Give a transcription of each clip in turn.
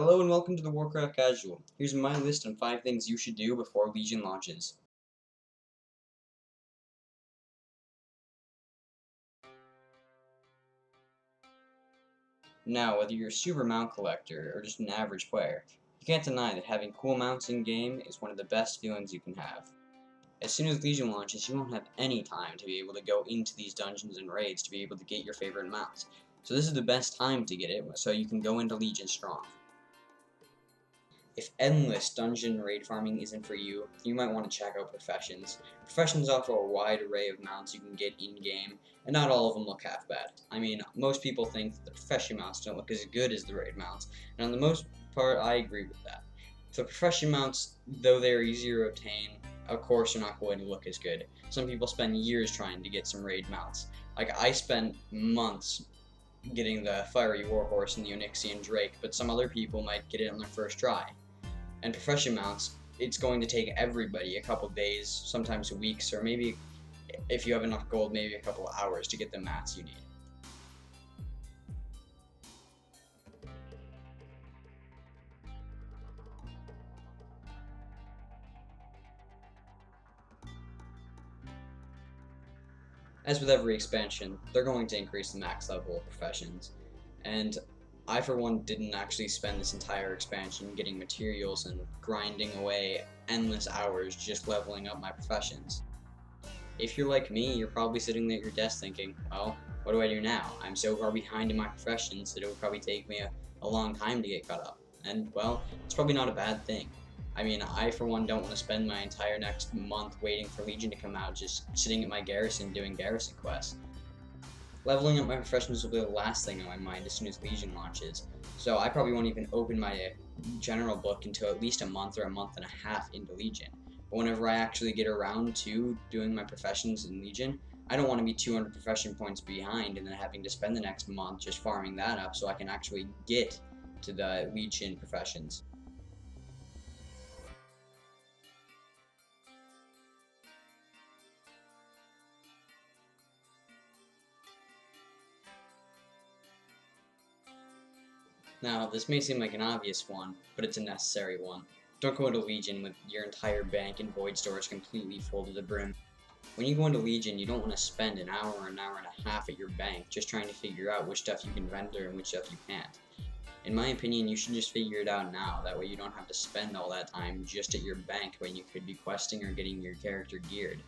Hello and welcome to the Warcraft Casual. Here's my list on 5 things you should do before Legion launches. Now, whether you're a super mount collector or just an average player, you can't deny that having cool mounts in-game is one of the best feelings you can have. As soon as Legion launches, you won't have any time to be able to go into these dungeons and raids to be able to get your favorite mounts. So this is the best time to get it, so you can go into Legion strong. If endless dungeon raid farming isn't for you, you might want to check out Professions. Professions offer a wide array of mounts you can get in-game, and not all of them look half bad. I mean, most people think that the Profession mounts don't look as good as the raid mounts, and on the most part, I agree with that. The Profession mounts, though they are easier to obtain, of course are not going to look as good. Some people spend years trying to get some raid mounts. Like, I spent months getting the Fiery Warhorse and the Onyxian Drake, but some other people might get it on their first try. And Profession mounts, it's going to take everybody a couple days, sometimes weeks, or maybe, if you have enough gold, maybe a couple hours to get the mats you need. As with every expansion, they're going to increase the max level of Professions, and I for one didn't actually spend this entire expansion getting materials and grinding away endless hours just leveling up my Professions. If you're like me, you're probably sitting at your desk thinking, well, what do I do now? I'm so far behind in my Professions that it would probably take me a long time to get caught up. And, well, it's probably not a bad thing. I mean, I for one don't want to spend my entire next month waiting for Legion to come out just sitting at my garrison doing garrison quests. Leveling up my Professions will be the last thing on my mind as soon as Legion launches, so I probably won't even open my general book until at least a month or a month and a half into Legion. But whenever I actually get around to doing my Professions in Legion, I don't want to be 200 Profession points behind and then having to spend the next month just farming that up so I can actually get to the Legion Professions. Now, this may seem like an obvious one, but it's a necessary one. Don't go into Legion with your entire bank and void storage completely full to the brim. When you go into Legion, you don't want to spend an hour and a half at your bank just trying to figure out which stuff you can render and which stuff you can't. In my opinion, you should just figure it out now, that way you don't have to spend all that time just at your bank when you could be questing or getting your character geared.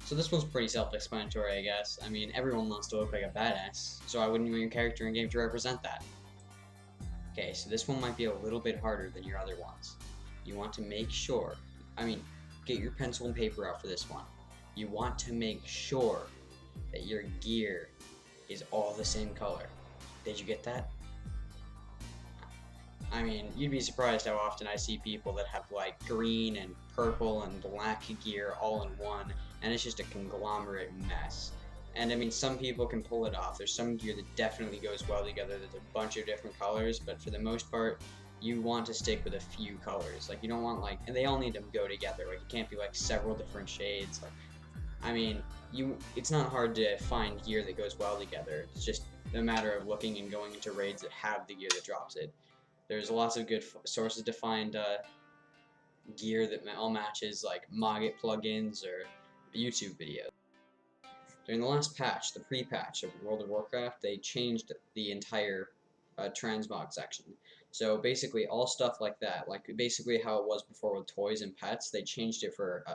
So this one's pretty self-explanatory, I guess. I mean, everyone wants to look like a badass, so I wouldn't want your character in game to represent that. Okay, so this one might be a little bit harder than your other ones. You want to make sure, get your pencil and paper out for this one. You want to make sure that your gear is all the same color. Did you get that? I mean, you'd be surprised how often I see people that have like green and purple and black gear all in one, and it's just a conglomerate mess. And I mean, some people can pull it off. There's some gear that definitely goes well together. There's a bunch of different colors, but for the most part, you want to stick with a few colors. Like, you don't want like, and they all need to go together. Like, it can't be like several different shades. Like, I mean, it's not hard to find gear that goes well together. It's just a matter of looking and going into raids that have the gear that drops it. There's lots of good sources to find gear that all matches, like Mogget plugins or YouTube videos. During the last patch, the pre-patch of World of Warcraft, they changed the entire transmog section. So basically, all stuff like that, like basically how it was before with toys and pets, they changed it for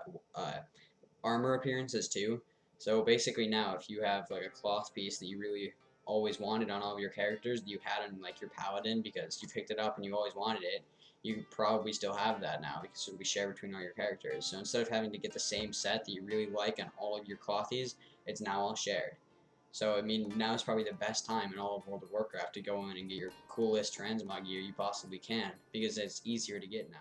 armor appearances too. So basically now, if you have like a cloth piece that you really always wanted on all of your characters, that you had on like your paladin because you picked it up and you always wanted it, you probably still have that now because it'll be shared between all your characters. So instead of having to get the same set that you really like on all of your clothies, it's now all shared. So I mean, now is probably the best time in all of World of Warcraft to go in and get your coolest transmog gear you possibly can because it's easier to get now.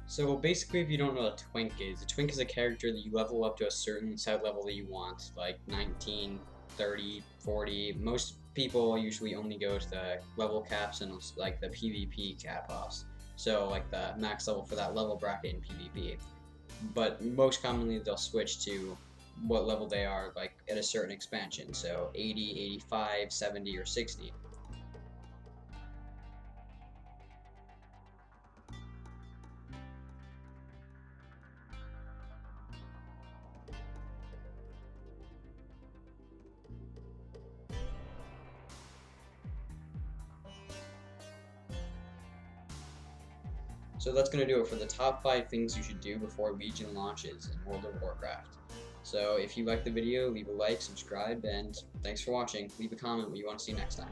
So basically, if you don't know what a twink is a character that you level up to a certain set level that you want, like 19, 30, 40. Most people usually only go to the level caps and like the PvP cap offs. So like the max level for that level bracket in PvP. But most commonly they'll switch to what level they are like at a certain expansion. So 80, 85, 70, or 60. So that's going to do it for the top 5 things you should do before Legion launches in World of Warcraft. So if you liked the video, leave a like, subscribe, and thanks for watching. Leave a comment what you want to see next time.